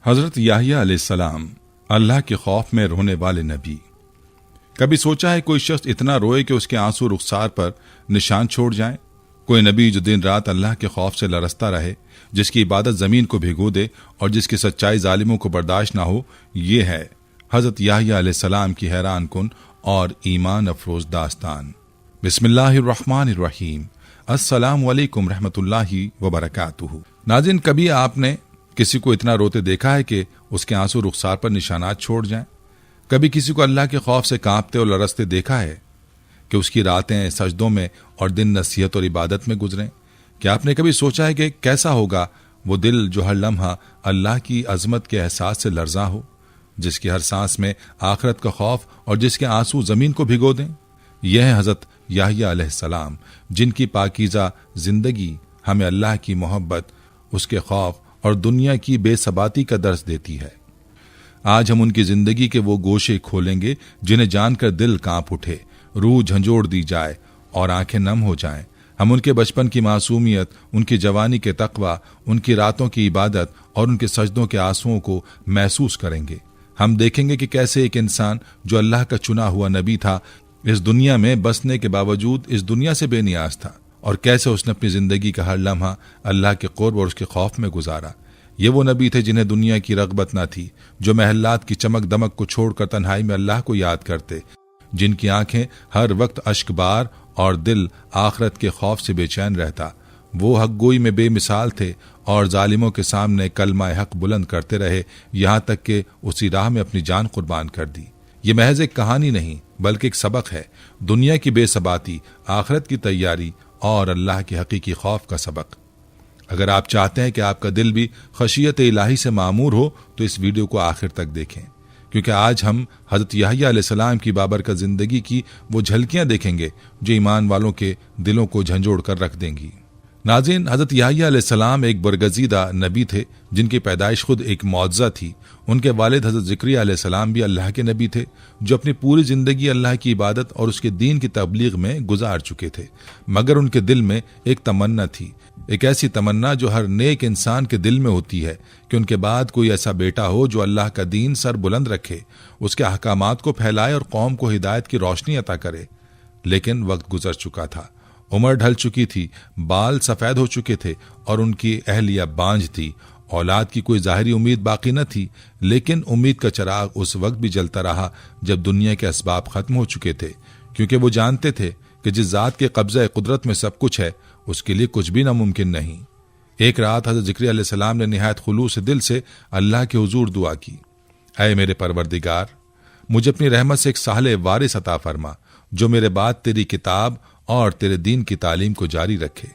حضرت یحییٰ علیہ السلام اللہ کے خوف میں رونے والے نبی۔ کبھی سوچا ہے کوئی شخص اتنا روئے کہ اس کے آنسو رخسار پر نشان چھوڑ جائیں؟ کوئی نبی جو دن رات اللہ کے خوف سے لرزتا رہے، جس کی عبادت زمین کو بھگو دے اور جس کی سچائی ظالموں کو برداشت نہ ہو، یہ ہے حضرت یحییٰ علیہ السلام کی حیران کن اور ایمان افروز داستان۔ بسم اللہ الرحمن الرحیم۔ السلام علیکم رحمۃ اللہ وبرکاتہ۔ ناظرین، کبھی آپ نے کسی کو اتنا روتے دیکھا ہے کہ اس کے آنسو رخسار پر نشانات چھوڑ جائیں؟ کبھی کسی کو اللہ کے خوف سے کانپتے اور لرزتے دیکھا ہے کہ اس کی راتیں سجدوں میں اور دن نصیحت اور عبادت میں گزریں؟ کیا آپ نے کبھی سوچا ہے کہ کیسا ہوگا وہ دل جو ہر لمحہ اللہ کی عظمت کے احساس سے لرزاں ہو، جس کی ہر سانس میں آخرت کا خوف اور جس کے آنسو زمین کو بھگو دیں؟ یہ ہے حضرت یحییٰ علیہ السلام، جن کی پاکیزہ زندگی ہمیں اللہ کی محبت، اس کے خوف اور دنیا کی بے ثباتی کا درس دیتی ہے۔ آج ہم ان کی زندگی کے وہ گوشے کھولیں گے جنہیں جان کر دل کانپ اٹھے، روح جھنجھوڑ دی جائے اور آنکھیں نم ہو جائیں۔ ہم ان کے بچپن کی معصومیت، ان کی جوانی کے تقویٰ، ان کی راتوں کی عبادت اور ان کے سجدوں کے آنسوؤں کو محسوس کریں گے۔ ہم دیکھیں گے کہ کیسے ایک انسان جو اللہ کا چنا ہوا نبی تھا، اس دنیا میں بسنے کے باوجود اس دنیا سے بے نیاز تھا، اور کیسے اس نے اپنی زندگی کا ہر لمحہ اللہ کے قرب اور اس کے خوف میں گزارا۔ یہ وہ نبی تھے جنہیں دنیا کی رغبت نہ تھی، جو محلات کی چمک دمک کو چھوڑ کر تنہائی میں اللہ کو یاد کرتے، جن کی آنکھیں ہر وقت اشک بار اور دل آخرت کے خوف سے بے چین رہتا۔ وہ حق گوئی میں بے مثال تھے اور ظالموں کے سامنے کلمہ حق بلند کرتے رہے، یہاں تک کہ اسی راہ میں اپنی جان قربان کر دی۔ یہ محض ایک کہانی نہیں بلکہ ایک سبق ہے، دنیا کی بے ثباتی، آخرت کی تیاری اور اللہ کے حقیقی خوف کا سبق۔ اگر آپ چاہتے ہیں کہ آپ کا دل بھی خشیت الہی سے معمور ہو تو اس ویڈیو کو آخر تک دیکھیں، کیونکہ آج ہم حضرت یحییٰ علیہ السلام کی بابرکت زندگی کی وہ جھلکیاں دیکھیں گے جو ایمان والوں کے دلوں کو جھنجھوڑ کر رکھ دیں گی۔ ناظرین، حضرت یحییٰ علیہ السلام ایک برگزیدہ نبی تھے جن کی پیدائش خود ایک معجزہ تھی۔ ان کے والد حضرت زکریا علیہ السلام بھی اللہ کے نبی تھے، جو اپنی پوری زندگی اللہ کی عبادت اور اس کے دین کی تبلیغ میں گزار چکے تھے، مگر ان کے دل میں ایک تمنا تھی، ایک ایسی تمنا جو ہر نیک انسان کے دل میں ہوتی ہے کہ ان کے بعد کوئی ایسا بیٹا ہو جو اللہ کا دین سر بلند رکھے، اس کے احکامات کو پھیلائے اور قوم کو ہدایت کی روشنی عطا کرے۔ لیکن وقت گزر چکا تھا، عمر ڈھل چکی تھی، بال سفید ہو چکے تھے اور ان کی اہلیہ بانجھ تھی، اولاد کی کوئی ظاہری امید باقی نہ تھی۔ لیکن امید کا چراغ اس وقت بھی جلتا رہا جب دنیا کے اسباب ختم ہو چکے تھے، کیونکہ وہ جانتے تھے کہ جس ذات کے قبضہ قدرت میں سب کچھ ہے، اس کے لیے کچھ بھی ناممکن نہیں۔ ایک رات حضرت زکریا علیہ السلام نے نہایت خلوص دل سے اللہ کے حضور دعا کی، اے میرے پروردگار، مجھے اپنی رحمت سے ایک صالح وارث عطا فرما جو میرے بعد تیری کتاب اور تیرے دین کی تعلیم کو جاری رکھے۔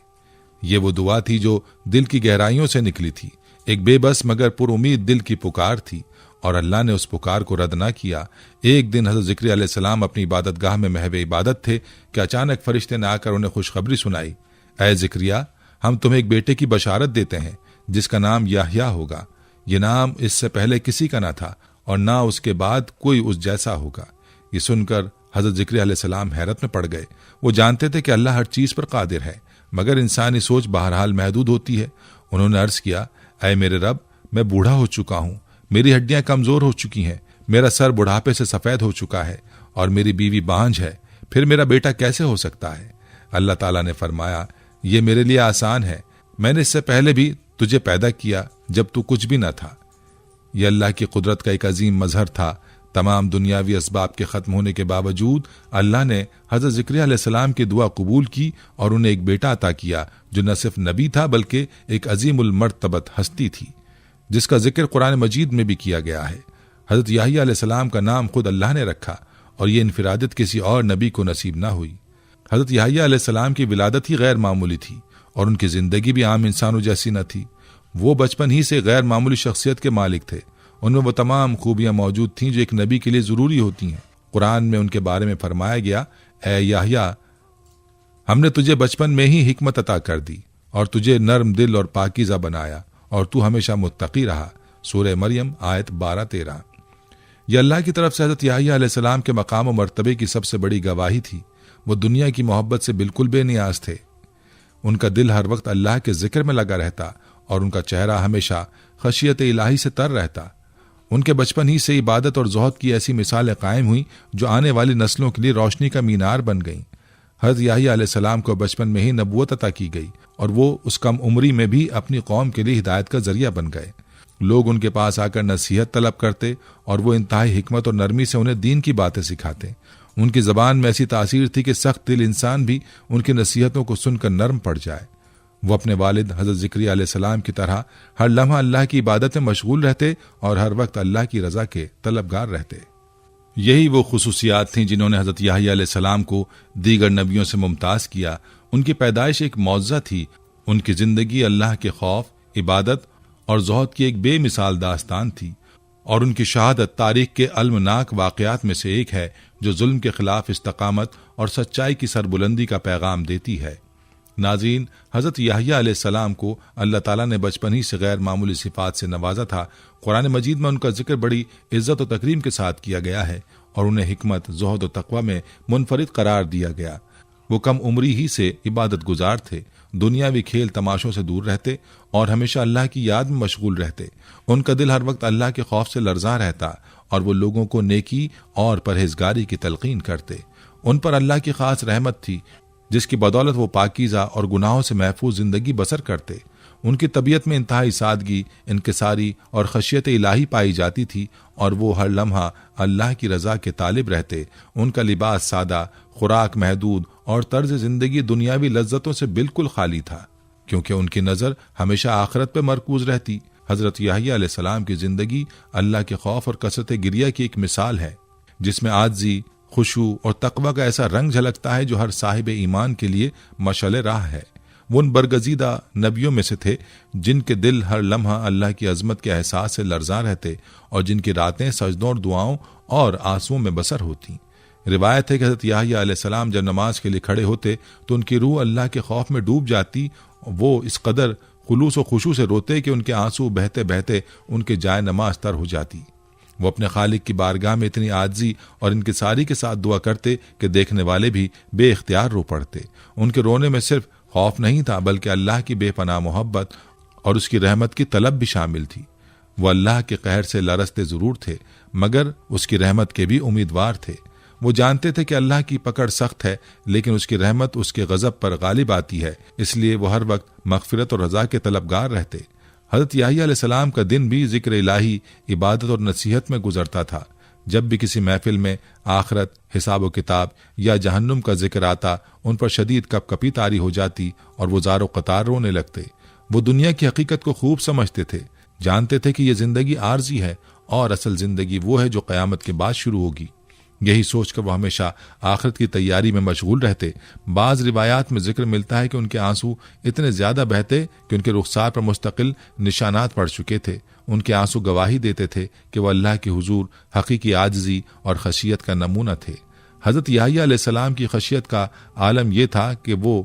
یہ وہ دعا تھی جو دل کی گہرائیوں سے نکلی تھی، ایک بے بس مگر پر امید دل کی پکار تھی، اور اللہ نے اس پکار کو رد نہ کیا۔ ایک دن حضرت زکریا علیہ السلام اپنی عبادت گاہ میں محو عبادت تھے کہ اچانک فرشتے نے آ کر انہیں خوشخبری سنائی، اے زکریا، ہم تمہیں ایک بیٹے کی بشارت دیتے ہیں جس کا نام یحییٰ ہوگا۔ یہ نام اس سے پہلے کسی کا نہ تھا اور نہ اس کے بعد کوئی اس جیسا ہوگا۔ یہ سن کر حضرت زکریا علیہ السلام حیرت میں پڑ گئے۔ وہ جانتے تھے کہ اللہ ہر چیز پر قادر ہے، مگر انسانی سوچ بہرحال محدود ہوتی ہے۔ انہوں نے عرض کیا، اے میرے رب، میں بوڑھا ہو چکا ہوں، میری ہڈیاں کمزور ہو چکی ہیں، میرا سر بڑھاپے سے سفید ہو چکا ہے اور میری بیوی بانجھ ہے، پھر میرا بیٹا کیسے ہو سکتا ہے؟ اللہ تعالیٰ نے فرمایا، یہ میرے لیے آسان ہے، میں نے اس سے پہلے بھی تجھے پیدا کیا جب تو کچھ بھی نہ تھا۔ یہ اللہ کی قدرت کا ایک عظیم مظہر تھا۔ تمام دنیاوی اسباب کے ختم ہونے کے باوجود اللہ نے حضرت زکریا علیہ السلام کی دعا قبول کی اور انہیں ایک بیٹا عطا کیا جو نہ صرف نبی تھا بلکہ ایک عظیم المرتبت ہستی تھی، جس کا ذکر قرآن مجید میں بھی کیا گیا ہے۔ حضرت یحییٰ علیہ السلام کا نام خود اللہ نے رکھا اور یہ انفرادیت کسی اور نبی کو نصیب نہ ہوئی۔ حضرت یحییٰ علیہ السلام کی ولادت ہی غیر معمولی تھی اور ان کی زندگی بھی عام انسانوں جیسی نہ تھی۔ وہ بچپن ہی سے غیر معمولی شخصیت کے مالک تھے، ان میں وہ تمام خوبیاں موجود تھیں جو ایک نبی کے لیے ضروری ہوتی ہیں۔ قرآن میں ان کے بارے میں فرمایا گیا، اے یحییٰ، ہم نے تجھے بچپن میں ہی حکمت عطا کر دی اور تجھے نرم دل اور پاکیزہ بنایا اور تو ہمیشہ متقی رہا۔ سورہ مریم آیت 12-13۔ یہ اللہ کی طرف سے حضرت یحییٰ علیہ السلام کے مقام و مرتبے کی سب سے بڑی گواہی تھی۔ وہ دنیا کی محبت سے بالکل بے نیاز تھے، ان کا دل ہر وقت اللہ کے ذکر میں لگا رہتا اور ان کا چہرہ ہمیشہ خشیت الہی سے تر رہتا۔ ان کے بچپن ہی سے عبادت اور زہد کی ایسی مثالیں قائم ہوئیں جو آنے والی نسلوں کے لیے روشنی کا مینار بن گئیں۔ حضرت یحییٰ علیہ السلام کو بچپن میں ہی نبوت عطا کی گئی اور وہ اس کم عمری میں بھی اپنی قوم کے لیے ہدایت کا ذریعہ بن گئے۔ لوگ ان کے پاس آ کر نصیحت طلب کرتے اور وہ انتہائی حکمت اور نرمی سے انہیں دین کی باتیں سکھاتے۔ ان کی زبان میں ایسی تاثیر تھی کہ سخت دل انسان بھی ان کی نصیحتوں کو سن کر نرم پڑ جائے۔ وہ اپنے والد حضرت زکریا علیہ السلام کی طرح ہر لمحہ اللہ کی عبادت میں مشغول رہتے اور ہر وقت اللہ کی رضا کے طلبگار رہتے۔ یہی وہ خصوصیات تھیں جنہوں نے حضرت یحییٰ علیہ السلام کو دیگر نبیوں سے ممتاز کیا۔ ان کی پیدائش ایک معجزہ تھی، ان کی زندگی اللہ کے خوف، عبادت اور زہد کی ایک بے مثال داستان تھی، اور ان کی شہادت تاریخ کے المناک واقعات میں سے ایک ہے جو ظلم کے خلاف استقامت اور سچائی کی سربلندی کا پیغام دیتی ہے۔ ناظرین، حضرت یحییٰ علیہ السلام کو اللہ تعالیٰ نے بچپن ہی سے غیر معمولی صفات سے نوازا تھا۔ قرآن مجید میں ان کا ذکر بڑی عزت و تکریم کے ساتھ کیا گیا ہے اور انہیں حکمت، زہد و تقوی میں منفرد قرار دیا گیا۔ وہ کم عمری ہی سے عبادت گزار تھے، دنیاوی کھیل تماشوں سے دور رہتے اور ہمیشہ اللہ کی یاد میں مشغول رہتے۔ ان کا دل ہر وقت اللہ کے خوف سے لرزاں رہتا اور وہ لوگوں کو نیکی اور پرہیزگاری کی تلقین کرتے۔ ان پر اللہ کی خاص رحمت تھی جس کی بدولت وہ پاکیزہ اور گناہوں سے محفوظ زندگی بسر کرتے۔ ان کی طبیعت میں انتہائی سادگی، انکساری اور خشیت الہی پائی جاتی تھی اور وہ ہر لمحہ اللہ کی رضا کے طالب رہتے۔ ان کا لباس سادہ، خوراک محدود اور طرز زندگی دنیاوی لذتوں سے بالکل خالی تھا، کیونکہ ان کی نظر ہمیشہ آخرت پہ مرکوز رہتی۔ حضرت یحییٰ علیہ السلام کی زندگی اللہ کے خوف اور کثرت گریہ کی ایک مثال ہے، جس میں عاجزی، خشوع اور تقوی کا ایسا رنگ جھلکتا ہے جو ہر صاحب ایمان کے لیے مشعل راہ ہے۔ وہ ان برگزیدہ نبیوں میں سے تھے جن کے دل ہر لمحہ اللہ کی عظمت کے احساس سے لرزاں رہتے اور جن کی راتیں سجدوں اور دعاؤں اور آنسوؤں میں بسر ہوتی۔ روایت ہے کہ حضرت یحییٰ علیہ السلام جب نماز کے لیے کھڑے ہوتے تو ان کی روح اللہ کے خوف میں ڈوب جاتی۔ وہ اس قدر خلوص و خشوع سے روتے کہ ان کے آنسو بہتے بہتے ان کے جائے نماز تر ہو جاتی۔ وہ اپنے خالق کی بارگاہ میں اتنی عاجزی اور انکساری کے ساتھ دعا کرتے کہ دیکھنے والے بھی بے اختیار رو پڑتے۔ ان کے رونے میں صرف خوف نہیں تھا بلکہ اللہ کی بے پناہ محبت اور اس کی رحمت کی طلب بھی شامل تھی۔ وہ اللہ کے قہر سے لرزتے ضرور تھے مگر اس کی رحمت کے بھی امیدوار تھے۔ وہ جانتے تھے کہ اللہ کی پکڑ سخت ہے لیکن اس کی رحمت اس کے غضب پر غالب آتی ہے، اس لیے وہ ہر وقت مغفرت اور رضا کے طلبگار رہتے۔ حضرت یحییٰ علیہ السلام کا دن بھی ذکر الہی، عبادت اور نصیحت میں گزرتا تھا۔ جب بھی کسی محفل میں آخرت، حساب و کتاب یا جہنم کا ذکر آتا، ان پر شدید کپ کپی طاری ہو جاتی اور وہ زار و قطار رونے لگتے۔ وہ دنیا کی حقیقت کو خوب سمجھتے تھے، جانتے تھے کہ یہ زندگی عارضی ہے اور اصل زندگی وہ ہے جو قیامت کے بعد شروع ہوگی۔ یہی سوچ کر وہ ہمیشہ آخرت کی تیاری میں مشغول رہتے۔ بعض روایات میں ذکر ملتا ہے کہ ان کے آنسو اتنے زیادہ بہتے کہ ان کے رخسار پر مستقل نشانات پڑ چکے تھے۔ ان کے آنسو گواہی دیتے تھے کہ وہ اللہ کے حضور حقیقی عاجزی اور خشیت کا نمونہ تھے۔ حضرت یحییٰ علیہ السلام کی خشیت کا عالم یہ تھا کہ وہ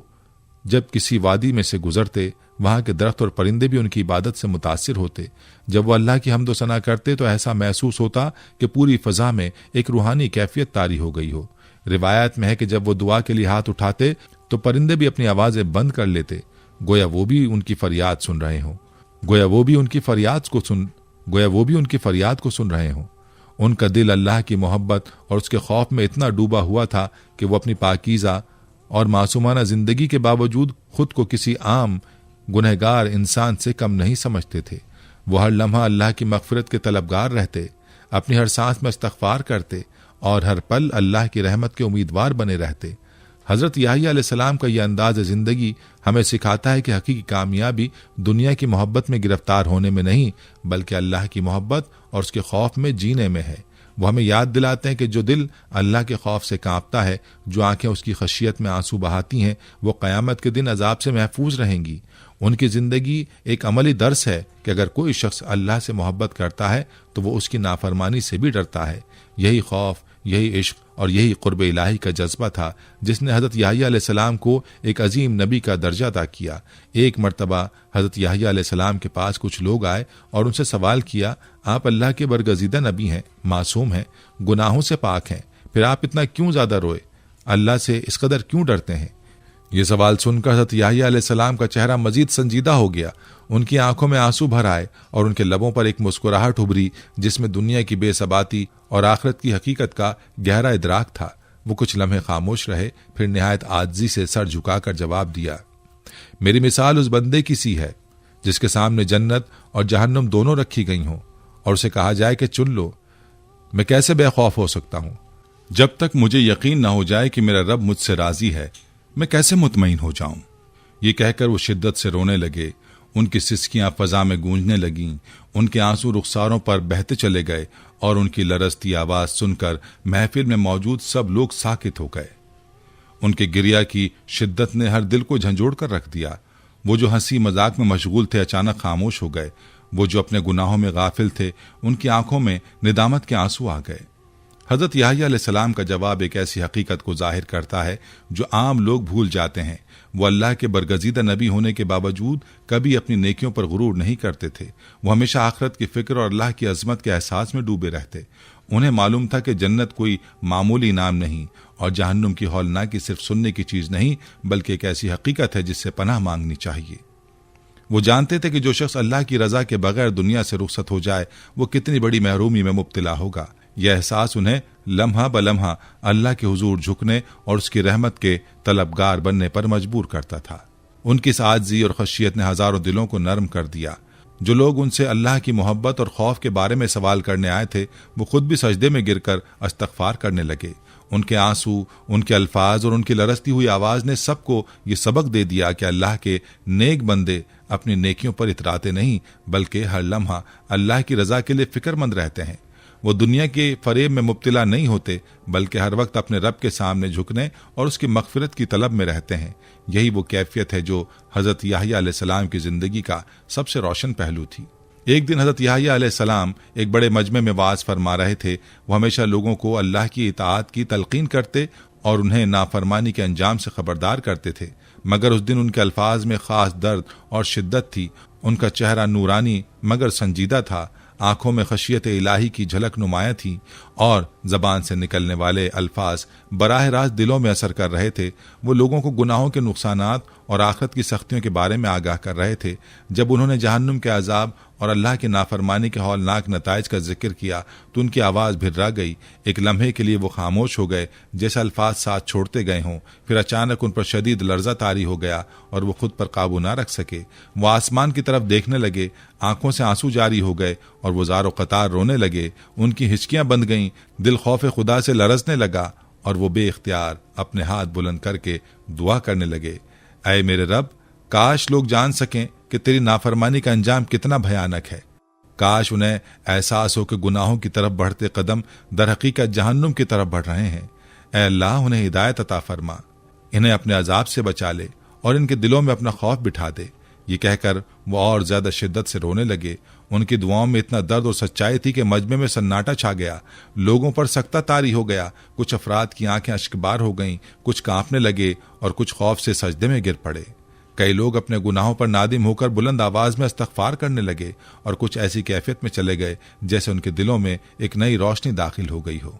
جب کسی وادی میں سے گزرتے، وہاں کے درخت اور پرندے بھی ان کی عبادت سے متاثر ہوتے۔ جب وہ اللہ کی حمد و ثنا کرتے تو ایسا محسوس ہوتا کہ پوری فضا میں ایک روحانی کیفیت طاری ہو گئی ہو۔ روایت میں ہے کہ جب وہ دعا کے لیے ہاتھ اٹھاتے تو پرندے بھی اپنی آوازیں بند کر لیتے، گویا وہ بھی ان کی فریاد سن رہے ہوں، گویا وہ بھی ان کی فریاد کو سن رہے ہوں۔ ان کا دل اللہ کی محبت اور اس کے خوف میں اتنا ڈوبا ہوا تھا کہ وہ اپنی پاکیزہ اور معصومانہ زندگی کے باوجود خود کو کسی عام گنہگار انسان سے کم نہیں سمجھتے تھے۔ وہ ہر لمحہ اللہ کی مغفرت کے طلبگار رہتے، اپنی ہر سانس میں استغفار کرتے اور ہر پل اللہ کی رحمت کے امیدوار بنے رہتے۔ حضرت یحییٰ علیہ السلام کا یہ انداز زندگی ہمیں سکھاتا ہے کہ حقیقی کامیابی دنیا کی محبت میں گرفتار ہونے میں نہیں بلکہ اللہ کی محبت اور اس کے خوف میں جینے میں ہے۔ وہ ہمیں یاد دلاتے ہیں کہ جو دل اللہ کے خوف سے کانپتا ہے، جو آنکھیں اس کی خشیت میں آنسو بہاتی ہیں، وہ قیامت کے دن عذاب سے محفوظ رہیں گی۔ ان کی زندگی ایک عملی درس ہے کہ اگر کوئی شخص اللہ سے محبت کرتا ہے تو وہ اس کی نافرمانی سے بھی ڈرتا ہے۔ یہی خوف، یہی عشق اور یہی قرب الہی کا جذبہ تھا جس نے حضرت یحییٰ علیہ السلام کو ایک عظیم نبی کا درجہ عطا کیا۔ ایک مرتبہ حضرت یحییٰ علیہ السلام کے پاس کچھ لوگ آئے اور ان سے سوال کیا، آپ اللہ کے برگزیدہ نبی ہیں، معصوم ہیں، گناہوں سے پاک ہیں، پھر آپ اتنا کیوں زیادہ روئے؟ اللہ سے اس قدر کیوں ڈرتے ہیں؟ یہ سوال سن کر حضرت یحییٰ علیہ السلام کا چہرہ مزید سنجیدہ ہو گیا، ان کی آنکھوں میں آنسو بھر آئے اور ان کے لبوں پر ایک مسکراہٹ ابھری جس میں دنیا کی بے ثباتی اور آخرت کی حقیقت کا گہرا ادراک تھا۔ وہ کچھ لمحے خاموش رہے، پھر نہایت عاجزی سے سر جھکا کر جواب دیا، میری مثال اس بندے کی سی ہے جس کے سامنے جنت اور جہنم دونوں رکھی گئی ہوں اور اسے کہا جائے کہ چن لو۔ میں کیسے بے خوف ہو سکتا ہوں؟ جب تک مجھے یقین نہ ہو جائے کہ میرا رب مجھ سے راضی ہے، میں کیسے مطمئن ہو جاؤں؟ یہ کہہ کر وہ شدت سے رونے لگے، ان کی سسکیاں فضا میں گونجنے لگیں، ان کے آنسو رخساروں پر بہتے چلے گئے اور ان کی لرزتی آواز سن کر محفل میں موجود سب لوگ ساکت ہو گئے۔ ان کے گریہ کی شدت نے ہر دل کو جھنجھوڑ کر رکھ دیا۔ وہ جو ہنسی مذاق میں مشغول تھے اچانک خاموش ہو گئے، وہ جو اپنے گناہوں میں غافل تھے ان کی آنکھوں میں ندامت کے آنسو آ گئے۔ حضرت یحییٰ علیہ السلام کا جواب ایک ایسی حقیقت کو ظاہر کرتا ہے جو عام لوگ بھول جاتے ہیں۔ وہ اللہ کے برگزیدہ نبی ہونے کے باوجود کبھی اپنی نیکیوں پر غرور نہیں کرتے تھے۔ وہ ہمیشہ آخرت کی فکر اور اللہ کی عظمت کے احساس میں ڈوبے رہتے۔ انہیں معلوم تھا کہ جنت کوئی معمولی انعام نہیں اور جہنم کی ہولناکی صرف سننے کی چیز نہیں بلکہ ایک ایسی حقیقت ہے جس سے پناہ مانگنی چاہیے۔ وہ جانتے تھے کہ جو شخص اللہ کی رضا کے بغیر دنیا سے رخصت ہو جائے وہ کتنی بڑی محرومی میں مبتلا ہوگا۔ یہ احساس انہیں لمحہ بلمحہ اللہ کے حضور جھکنے اور اس کی رحمت کے طلبگار بننے پر مجبور کرتا تھا۔ ان کی اس عاجزی اور خشیت نے ہزاروں دلوں کو نرم کر دیا۔ جو لوگ ان سے اللہ کی محبت اور خوف کے بارے میں سوال کرنے آئے تھے وہ خود بھی سجدے میں گر کر استغفار کرنے لگے۔ ان کے آنسو، ان کے الفاظ اور ان کی لرزتی ہوئی آواز نے سب کو یہ سبق دے دیا کہ اللہ کے نیک بندے اپنی نیکیوں پر اتراتے نہیں بلکہ ہر لمحہ اللہ کی رضا کے لیے فکر مند رہتے ہیں۔ وہ دنیا کے فریب میں مبتلا نہیں ہوتے بلکہ ہر وقت اپنے رب کے سامنے جھکنے اور اس کی مغفرت کی طلب میں رہتے ہیں۔ یہی وہ کیفیت ہے جو حضرت یحییٰ علیہ السلام کی زندگی کا سب سے روشن پہلو تھی۔ ایک دن حضرت یحییٰ علیہ السلام ایک بڑے مجمع میں وعظ فرما رہے تھے۔ وہ ہمیشہ لوگوں کو اللہ کی اطاعت کی تلقین کرتے اور انہیں نافرمانی کے انجام سے خبردار کرتے تھے، مگر اس دن ان کے الفاظ میں خاص درد اور شدت تھی۔ ان کا چہرہ نورانی مگر سنجیدہ تھا، آنکھوں میں خشیت الہی کی جھلک نمایاں تھی اور زبان سے نکلنے والے الفاظ براہ راست دلوں میں اثر کر رہے تھے۔ وہ لوگوں کو گناہوں کے نقصانات اور آخرت کی سختیوں کے بارے میں آگاہ کر رہے تھے۔ جب انہوں نے جہنم کے عذاب اور اللہ کی نافرمانی کے ہولناک نتائج کا ذکر کیا تو ان کی آواز بھرا گئی۔ ایک لمحے کے لیے وہ خاموش ہو گئے جیسے الفاظ ساتھ چھوڑتے گئے ہوں، پھر اچانک ان پر شدید لرزہ طاری ہو گیا اور وہ خود پر قابو نہ رکھ سکے۔ وہ آسمان کی طرف دیکھنے لگے، آنکھوں سے آنسو جاری ہو گئے اور وہ زار و قطار رونے لگے۔ ان کی ہچکیاں بند گئیں، دل خوف خدا سے لرزنے لگا اور وہ بے اختیار اپنے ہاتھ بلند کر کے دعا کرنے لگے، اے میرے رب، کاش لوگ جان سکیں کہ تیری نافرمانی کا انجام کتنا بھیانک ہے۔ کاش انہیں احساس ہو کہ گناہوں کی طرف بڑھتے قدم در حقیقت جہنم کی طرف بڑھ رہے ہیں۔ اے اللہ، انہیں ہدایت عطا فرما، انہیں اپنے عذاب سے بچا لے اور ان کے دلوں میں اپنا خوف بٹھا دے۔ یہ کہہ کر وہ اور زیادہ شدت سے رونے لگے۔ ان کی دعاؤں میں اتنا درد اور سچائی تھی کہ مجمع میں سناٹا چھا گیا، لوگوں پر سکتہ طاری ہو گیا۔ کچھ افراد کی آنکھیں اشکبار ہو گئیں، کچھ کانپنے لگے اور کچھ خوف سے سجدے میں گر پڑے۔ کئی لوگ اپنے گناہوں پر نادم ہو کر بلند آواز میں استغفار کرنے لگے اور کچھ ایسی کیفیت میں چلے گئے جیسے ان کے دلوں میں ایک نئی روشنی داخل ہو گئی ہو۔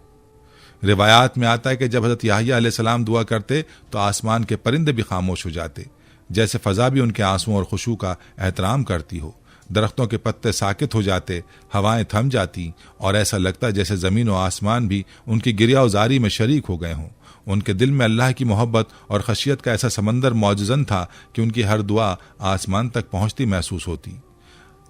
روایات میں آتا ہے کہ جب حضرت یحییٰ علیہ السلام دعا کرتے تو آسمان کے پرندے بھی خاموش ہو جاتے، جیسے فضا بھی ان کے آنسوؤں اور خشوع کا احترام کرتی ہو۔ درختوں کے پتے ساکت ہو جاتے، ہوائیں تھم جاتی اور ایسا لگتا جیسے زمین و آسمان بھی ان کی گریہ وزاری میں شریک ہو گئے ہوں۔ ان کے دل میں اللہ کی محبت اور خشیت کا ایسا سمندر معجزن تھا کہ ان کی ہر دعا آسمان تک پہنچتی محسوس ہوتی۔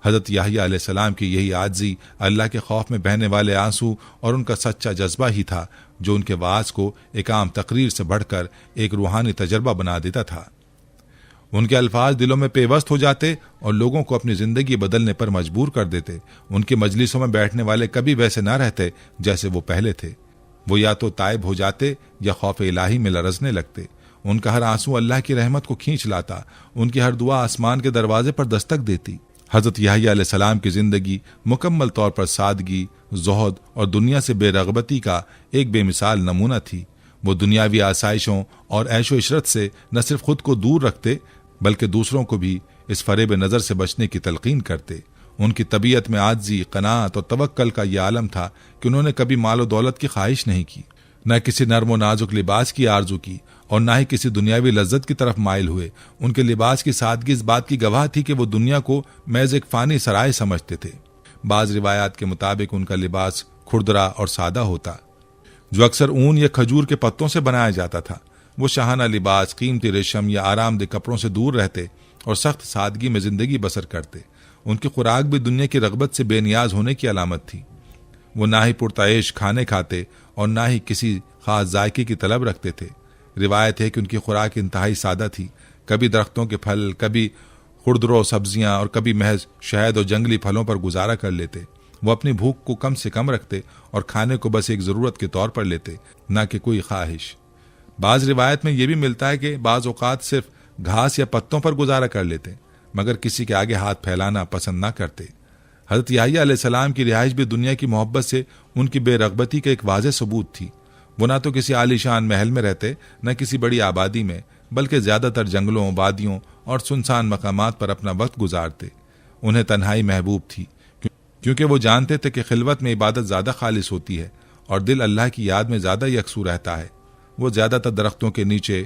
حضرت یحییٰ علیہ السلام کی یہی عاجزی، اللہ کے خوف میں بہنے والے آنسو اور ان کا سچا جذبہ ہی تھا جو ان کے وعظ کو ایک عام تقریر سے بڑھ کر ایک روحانی تجربہ بنا دیتا تھا۔ ان کے الفاظ دلوں میں پیوست ہو جاتے اور لوگوں کو اپنی زندگی بدلنے پر مجبور کر دیتے۔ ان کی مجلسوں میں بیٹھنے والے کبھی ویسے نہ رہتے جیسے وہ پہلے تھے۔ وہ یا تو تائب ہو جاتے یا خوف الہی میں لرزنے لگتے۔ ان کا ہر آنسو اللہ کی رحمت کو کھینچ لاتا، ان کی ہر دعا آسمان کے دروازے پر دستک دیتی۔ حضرت یحییٰ علیہ السلام کی زندگی مکمل طور پر سادگی، زہد اور دنیا سے بے رغبتی کا ایک بے مثال نمونہ تھی۔ وہ دنیاوی آسائشوں اور عیش و عشرت سے نہ صرف خود کو دور رکھتے بلکہ دوسروں کو بھی اس فریب نظر سے بچنے کی تلقین کرتے۔ ان کی طبیعت میں عاجزی، قناعت اور توکل کا یہ عالم تھا کہ انہوں نے کبھی مال و دولت کی خواہش نہیں کی، نہ کسی نرم و نازک لباس کی آرزو کی اور نہ ہی کسی دنیاوی لذت کی طرف مائل ہوئے۔ ان کے لباس کی سادگی اس بات کی گواہ تھی کہ وہ دنیا کو محض ایک فانی سرائے سمجھتے تھے۔ بعض روایات کے مطابق ان کا لباس کھردرا اور سادہ ہوتا، جو اکثر اون یا کھجور کے پتوں سے بنایا جاتا تھا۔ وہ شاہانہ لباس، قیمتی ریشم یا آرام دہ کپڑوں سے دور رہتے اور سخت سادگی میں زندگی بسر کرتے۔ ان کی خوراک بھی دنیا کی رغبت سے بے نیاز ہونے کی علامت تھی۔ وہ نہ ہی پرتعیش کھانے کھاتے اور نہ ہی کسی خاص ذائقے کی طلب رکھتے تھے۔ روایت ہے کہ ان کی خوراک انتہائی سادہ تھی، کبھی درختوں کے پھل، کبھی خردرو سبزیاں اور کبھی محض شہد اور جنگلی پھلوں پر گزارا کر لیتے۔ وہ اپنی بھوک کو کم سے کم رکھتے اور کھانے کو بس ایک ضرورت کے طور پر لیتے، نہ کہ کوئی خواہش۔ بعض روایت میں یہ بھی ملتا ہے کہ بعض اوقات صرف گھاس یا پتوں پر گزارا کر لیتے، مگر کسی کے آگے ہاتھ پھیلانا پسند نہ کرتے۔ حضرت یحییٰ علیہ السلام کی رہائش بھی دنیا کی محبت سے ان کی بے رغبتی کا ایک واضح ثبوت تھی۔ وہ نہ تو کسی عالی شان محل میں رہتے، نہ کسی بڑی آبادی میں، بلکہ زیادہ تر جنگلوں، وادیوں اور سنسان مقامات پر اپنا وقت گزارتے۔ انہیں تنہائی محبوب تھی، کیونکہ وہ جانتے تھے کہ خلوت میں عبادت زیادہ خالص ہوتی ہے اور دل اللہ کی یاد میں زیادہ یکسو رہتا ہے۔ وہ زیادہ تر درختوں کے نیچے،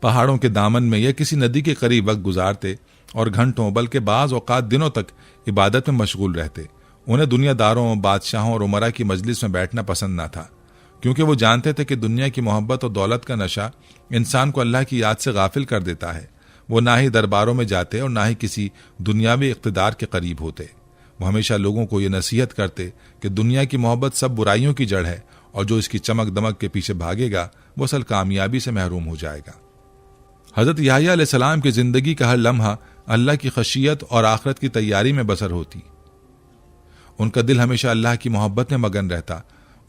پہاڑوں کے دامن میں یا کسی ندی کے قریب وقت گزارتے اور گھنٹوں بلکہ بعض اوقات دنوں تک عبادت میں مشغول رہتے۔ انہیں دنیا داروں، بادشاہوں اور عمرا کی مجلس میں بیٹھنا پسند نہ تھا، کیونکہ وہ جانتے تھے کہ دنیا کی محبت اور دولت کا نشہ انسان کو اللہ کی یاد سے غافل کر دیتا ہے۔ وہ نہ ہی درباروں میں جاتے اور نہ ہی کسی دنیاوی اقتدار کے قریب ہوتے۔ وہ ہمیشہ لوگوں کو یہ نصیحت کرتے کہ دنیا کی محبت سب برائیوں کی جڑ ہے، اور جو اس کی چمک دمک کے پیچھے بھاگے گا وہ اصل کامیابی سے محروم ہو جائے گا۔ حضرت یحییٰ علیہ السلام کی زندگی کا ہر لمحہ اللہ کی خشیت اور آخرت کی تیاری میں بسر ہوتی۔ ان کا دل ہمیشہ اللہ کی محبت میں مگن رہتا،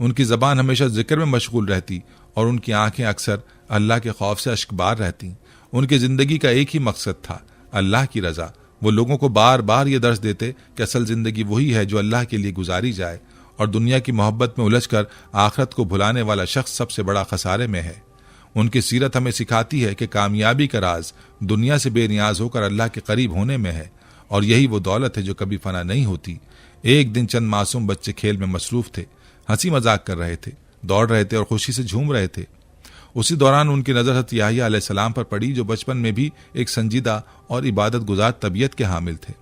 ان کی زبان ہمیشہ ذکر میں مشغول رہتی اور ان کی آنکھیں اکثر اللہ کے خوف سے اشکبار رہتی۔ ان کی زندگی کا ایک ہی مقصد تھا، اللہ کی رضا۔ وہ لوگوں کو بار بار یہ درس دیتے کہ اصل زندگی وہی ہے جو اللہ کے لیے گزاری جائے، اور دنیا کی محبت میں الجھ کر آخرت کو بھلانے والا شخص سب سے بڑا خسارے میں ہے۔ ان کی سیرت ہمیں سکھاتی ہے کہ کامیابی کا راز دنیا سے بے نیاز ہو کر اللہ کے قریب ہونے میں ہے، اور یہی وہ دولت ہے جو کبھی فنا نہیں ہوتی۔ ایک دن چند معصوم بچے کھیل میں مصروف تھے، ہنسی مذاق کر رہے تھے، دوڑ رہے تھے اور خوشی سے جھوم رہے تھے۔ اسی دوران ان کی نظر حضرت یحییٰ علیہ السلام پر پڑی، جو بچپن میں بھی ایک سنجیدہ اور عبادت گزار طبیعت کے حامل تھے۔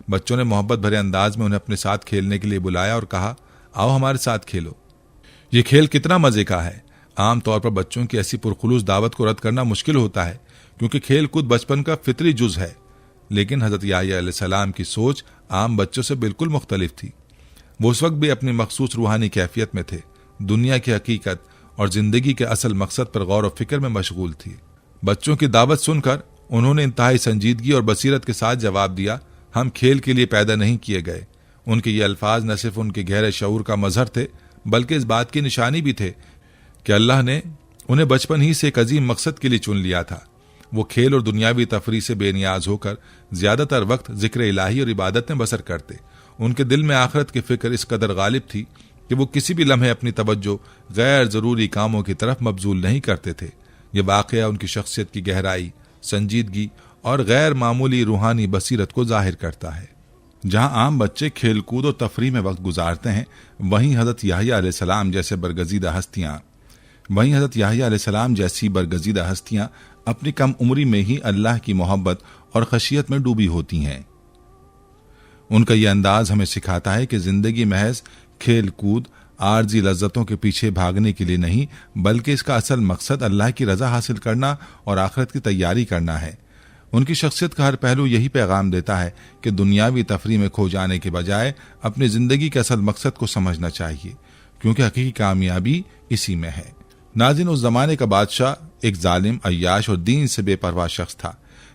بچوں نے محبت بھرے انداز میں انہیں اپنے ساتھ کھیلنے کے لیے بلایا اور کہا، آؤ ہمارے ساتھ کھیلو۔ یہ کھیل کتنا مزے کا ہے۔ عام طور پر بچوں کی ایسی پرخلوص دعوت کو رد کرنا مشکل ہوتا ہے، کیونکہ کھیل کود بچپن کا فطری جز ہے، لیکن حضرت یحییٰ علیہ السلام کی سوچ عام بچوں سے بالکل مختلف تھی۔ وہ اس وقت بھی اپنی مخصوص روحانی کیفیت میں تھے، دنیا کی حقیقت اور زندگی کے اصل مقصد پر غور و فکر میں مشغول تھی۔ بچوں کی دعوت سن کر انہوں نے انتہائی سنجیدگی اور بصیرت کے ساتھ جواب دیا، ہم کھیل کے لیے پیدا نہیں کیے گئے۔ ان کے یہ الفاظ نہ صرف ان کے گہرے شعور کا مظہر تھے، بلکہ اس بات کی نشانی بھی تھے کہ اللہ نے انہیں بچپن ہی سے ایک عظیم مقصد کے لیے چن لیا تھا۔ وہ کھیل اور دنیاوی تفریح سے بے نیاز ہو کر زیادہ تر وقت ذکر الہی اور عبادت میں بسر کرتے۔ ان کے دل میں آخرت کی فکر اس قدر غالب تھی کہ وہ کسی بھی لمحے اپنی توجہ غیر ضروری کاموں کی طرف مبذول نہیں کرتے تھے۔ یہ واقعہ ان کی شخصیت کی گہرائی، سنجیدگی اور غیر معمولی روحانی بصیرت کو ظاہر کرتا ہے۔ جہاں عام بچے کھیل کود اور تفریح میں وقت گزارتے ہیں، وہیں حضرت یحییٰ علیہ السلام جیسی برگزیدہ ہستیاں اپنی کم عمری میں ہی اللہ کی محبت اور خشیت میں ڈوبی ہوتی ہیں۔ ان کا یہ انداز ہمیں سکھاتا ہے کہ زندگی محض کھیل کود، عارضی لذتوں کے پیچھے بھاگنے کے لیے نہیں، بلکہ اس کا اصل مقصد اللہ کی رضا حاصل کرنا اور آخرت کی تیاری کرنا ہے۔ ان کی شخصیت کا ہر پہلو یہی پیغام دیتا ہے کہ دنیاوی تفریح میں کھو جانے کے بجائے اپنی زندگی کے اصل مقصد کو سمجھنا چاہیے، کیونکہ حقیقی کامیابی اسی میں ہے۔ ناظرین، اس زمانے کا بادشاہ ایک ظالم، عیاش اور دین سے بے پرواہ شخص تھا،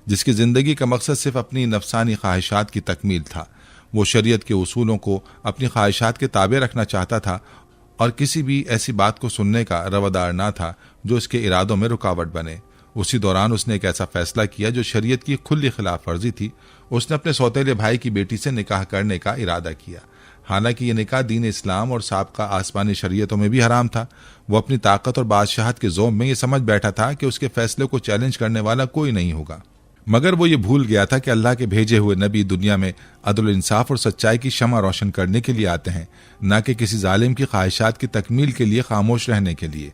جس کی زندگی کا مقصد صرف اپنی نفسانی خواہشات کی تکمیل تھا۔ وہ شریعت کے اصولوں کو اپنی خواہشات کے تابع رکھنا چاہتا تھا اور کسی بھی ایسی بات کو سننے کا روادار نہ تھا جو اس کے ارادوں میں رکاوٹ بنے۔ اسی دوران اس نے ایک ایسا فیصلہ کیا جو شریعت کی کھلی خلاف ورزی تھی۔ اس نے اپنے سوتیلے بھائی کی بیٹی سے نکاح کرنے کا ارادہ کیا۔ حالانکہ یہ نکاح دین اسلام اور سابقہ آسمانی شریعتوں میں بھی حرام تھا۔ وہ اپنی طاقت اور بادشاہت کے ذوق میں یہ سمجھ بیٹھا تھا کہ اس کے فیصلے کو چیلنج کرنے والا کوئی نہیں ہوگا، مگر وہ یہ بھول گیا تھا کہ اللہ کے بھیجے ہوئے نبی دنیا میں عدل و انصاف اور سچائی کی شمع روشن کرنے کے لیے آتے ہیں، نہ کہ کسی ظالم کی خواہشات کی تکمیل کے لیے خاموش رہنے کے لیے۔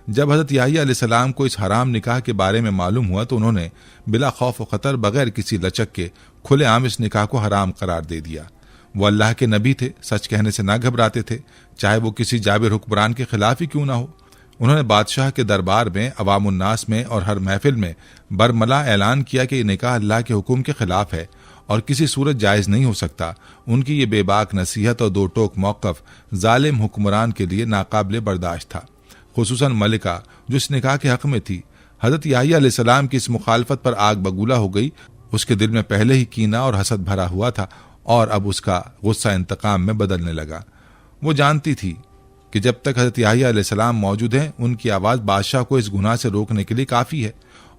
جب حضرت یحییٰ علیہ السلام کو اس حرام نکاح کے بارے میں معلوم ہوا تو انہوں نے بلا خوف و خطر بغیر کسی لچک کے کھلے عام اس نکاح کو حرام قرار دے دیا۔ وہ اللہ کے نبی تھے، سچ کہنے سے نہ گھبراتے تھے، چاہے وہ کسی جابر حکمران کے خلاف ہی کیوں نہ ہو۔ انہوں نے بادشاہ کے دربار میں، عوام الناس میں اور ہر محفل میں برملا اعلان کیا کہ یہ نکاح اللہ کے حکم کے خلاف ہے اور کسی صورت جائز نہیں ہو سکتا۔ ان کی یہ بے باک نصیحت اور دو ٹوک موقف ظالم حکمران کے لیے ناقابل برداشت تھا، خصوصاً ملکہ جو اس نکاح کے حق میں تھی۔ حضرت یحییٰ علیہ السلام کی اس مخالفت پر آگ بگولا ہو گئی۔ اس کے دل میں پہلے ہی کینہ اور حسد بھرا ہوا تھا اور اب اس کا غصہ انتقام میں بدلنے لگا۔ وہ جانتی تھی کہ جب تک حضرت یحییٰ علیہ السلام موجود ہیں ان کی آواز بادشاہ کو اس گناہ سے روکنے کے لیے کافی ہے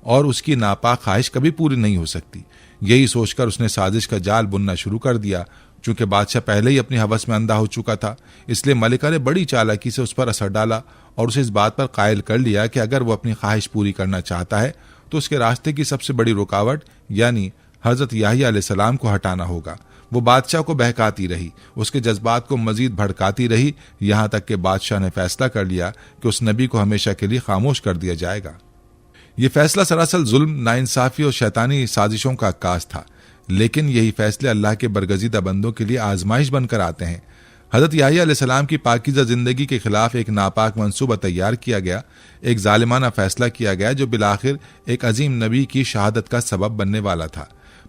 اور اس کی ناپاک خواہش کبھی پوری نہیں ہو سکتی۔ یہی سوچ کر اس نے سازش کا جال بننا شروع کر دیا۔ چونکہ بادشاہ پہلے ہی اپنی ہوس میں اندھا ہو چکا تھا، اس لیے ملکہ نے بڑی چالاکی سے اس پر اثر ڈالا اور اسے اس بات پر قائل کر لیا کہ اگر وہ اپنی خواہش پوری کرنا چاہتا ہے تو اس کے راستے کی سب سے بڑی رکاوٹ یعنی حضرت یحییٰ علیہ السلام کو ہٹانا ہوگا۔ وہ بادشاہ کو بہکاتی رہی، اس کے جذبات کو مزید بھڑکاتی رہی، یہاں تک کہ بادشاہ نے فیصلہ کر لیا کہ اس نبی کو ہمیشہ کے لیے خاموش کر دیا جائے گا۔ یہ فیصلہ سراسر ظلم، ناانصافی اور شیطانی سازشوں کا عکاس تھا، لیکن یہی فیصلے اللہ کے برگزیدہ بندوں کے لیے آزمائش بن کر آتے ہیں۔ حضرت یحییٰ علیہ السلام کی پاکیزہ زندگی کے خلاف ایک ناپاک منصوبہ تیار کیا گیا، ایک ظالمانہ فیصلہ کیا گیا جو بالآخر ایک عظیم نبی کی شہادت کا سبب بننے والا تھا۔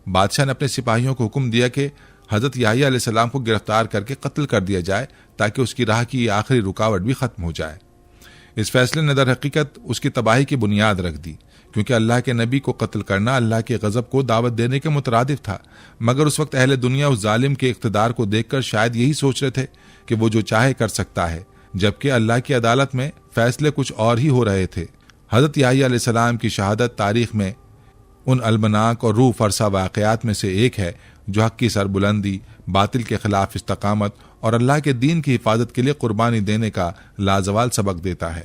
بادشاہ نے اپنے سپاہیوں کو حکم دیا کہ حضرت یحییٰ علیہ السلام کو گرفتار کر کے قتل کر دیا جائے تاکہ اس کی راہ کی آخری رکاوٹ بھی ختم ہو جائے۔ اس فیصلے نے در حقیقت اس کی تباہی کی بنیاد رکھ دی، کیونکہ اللہ کے نبی کو قتل کرنا اللہ کے غضب کو دعوت دینے کے مترادف تھا۔ مگر اس وقت اہل دنیا اس ظالم کے اقتدار کو دیکھ کر شاید یہی سوچ رہے تھے کہ وہ جو چاہے کر سکتا ہے، جبکہ اللہ کی عدالت میں فیصلے کچھ اور ہی ہو رہے تھے۔ حضرت یحییٰ علیہ السلام کی شہادت تاریخ میں ان المناک اور روح فرسا واقعات میں سے ایک ہے جو حق کی سربلندی، باطل کے خلاف استقامت اور اللہ کے دین کی حفاظت کے لیے قربانی دینے کا لازوال سبق دیتا ہے۔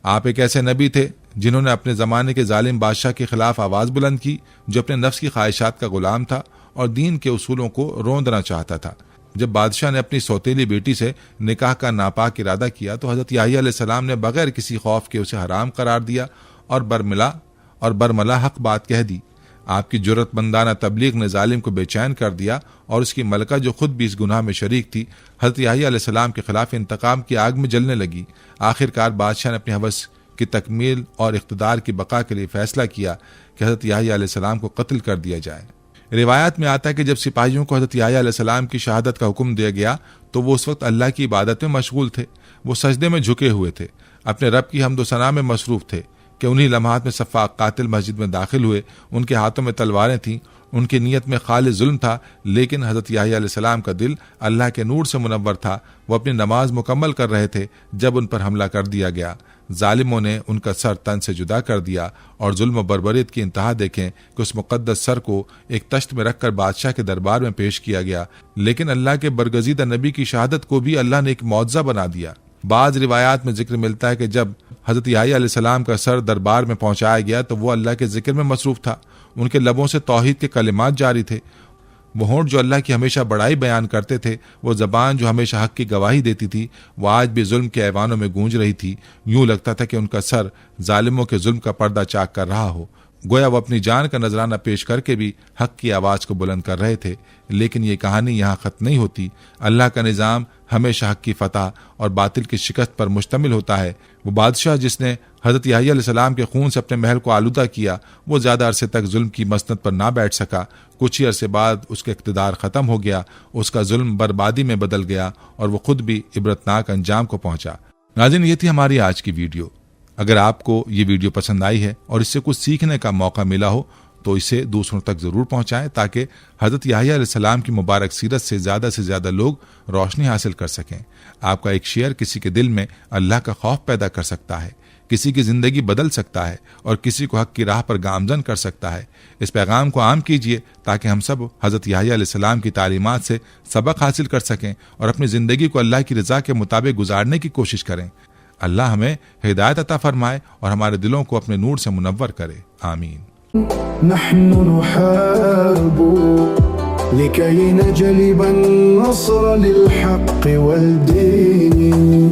آپ ایک ایسے نبی تھے جنہوں نے اپنے زمانے کے ظالم بادشاہ کے خلاف آواز بلند کی جو اپنے نفس کی خواہشات کا غلام تھا اور دین کے اصولوں کو روندنا چاہتا تھا۔ جب بادشاہ نے اپنی سوتیلی بیٹی سے نکاح کا ناپاک ارادہ کیا تو حضرت یحییٰ علیہ السلام نے بغیر کسی خوف کے اسے حرام قرار دیا اور برملا حق بات کہہ دی۔ آپ کی جرت مندانہ تبلیغ نے ظالم کو بے چین کر دیا اور اس کی ملکہ جو خود بھی اس گناہ میں شریک تھی حضرت یحییٰ علیہ السلام کے خلاف انتقام کی آگ میں جلنے لگی۔ آخرکار بادشاہ نے اپنی ہوس کی تکمیل اور اقتدار کی بقا کے لیے فیصلہ کیا کہ حضرت یحییٰ علیہ السلام کو قتل کر دیا جائے۔ روایات میں آتا ہے کہ جب سپاہیوں کو حضرت یحییٰ علیہ السلام کی شہادت کا حکم دیا گیا تو وہ اس وقت اللہ کی عبادت میں مشغول تھے، وہ سجدے میں جھکے ہوئے تھے، اپنے رب کی حمد و ثنا میں مصروف تھے کہ انہی لمحات میں سفاک قاتل مسجد میں داخل ہوئے۔ ان کے ہاتھوں میں تلواریں تھیں، ان کی نیت میں خالص ظلم تھا، لیکن حضرت یحییٰ علیہ السلام کا دل اللہ کے نور سے منور تھا۔ وہ اپنی نماز مکمل کر رہے تھے جب ان پر حملہ کر دیا گیا۔ ظالموں نے ان کا سر تن سے جدا کر دیا اور ظلم و بربریت کی انتہا دیکھیں کہ اس مقدس سر کو ایک تشت میں رکھ کر بادشاہ کے دربار میں پیش کیا گیا، لیکن اللہ کے برگزیدہ نبی کی شہادت کو بھی اللہ نے ایک معجزہ بنا دیا۔ بعض روایات میں ذکر ملتا ہے کہ جب حضرت یحییٰ علیہ السلام کا سر دربار میں پہنچایا گیا تو وہ اللہ کے ذکر میں مصروف تھا، ان کے لبوں سے توحید کے کلمات جاری تھے۔ وہ ہونٹ جو اللہ کی ہمیشہ بڑائی بیان کرتے تھے، وہ زبان جو ہمیشہ حق کی گواہی دیتی تھی، وہ آج بھی ظلم کے ایوانوں میں گونج رہی تھی۔ یوں لگتا تھا کہ ان کا سر ظالموں کے ظلم کا پردہ چاک کر رہا ہو، گویا وہ اپنی جان کا نذرانہ پیش کر کے بھی حق کی آواز کو بلند کر رہے تھے۔ لیکن یہ کہانی یہاں ختم نہیں ہوتی۔ اللہ کا نظام ہمیشہ حق کی فتح اور باطل کی شکست پر مشتمل ہوتا ہے۔ وہ بادشاہ جس نے حضرت یحییٰ علیہ السلام کے خون سے اپنے محل کو آلودہ کیا، وہ زیادہ عرصے تک ظلم کی مسند پر نہ بیٹھ سکا۔ کچھ ہی عرصے بعد اس کا اقتدار ختم ہو گیا، اس کا ظلم بربادی میں بدل گیا اور وہ خود بھی عبرتناک انجام کو پہنچا۔ ناظرین، یہ تھی ہماری آج کی ویڈیو۔ اگر آپ کو یہ ویڈیو پسند آئی ہے اور اس سے کچھ سیکھنے کا موقع ملا ہو تو اسے دوسروں تک ضرور پہنچائیں تاکہ حضرت یحییٰ علیہ السلام کی مبارک سیرت سے زیادہ لوگ روشنی حاصل کر سکیں۔ آپ کا ایک شیئر کسی کے دل میں اللہ کا خوف پیدا کر سکتا ہے، کسی کی زندگی بدل سکتا ہے اور کسی کو حق کی راہ پر گامزن کر سکتا ہے۔ اس پیغام کو عام کیجیے تاکہ ہم سب حضرت یحییٰ علیہ السلام کی تعلیمات سے سبق حاصل کر سکیں اور اپنی زندگی کو اللہ کی رضا کے مطابق گزارنے کی کوشش کریں۔ اللہ ہمیں ہدایت عطا فرمائے اور ہمارے دلوں کو اپنے نور سے منور کرے، آمین۔ نحن نحارب لكي نجلب النصر للحق والدين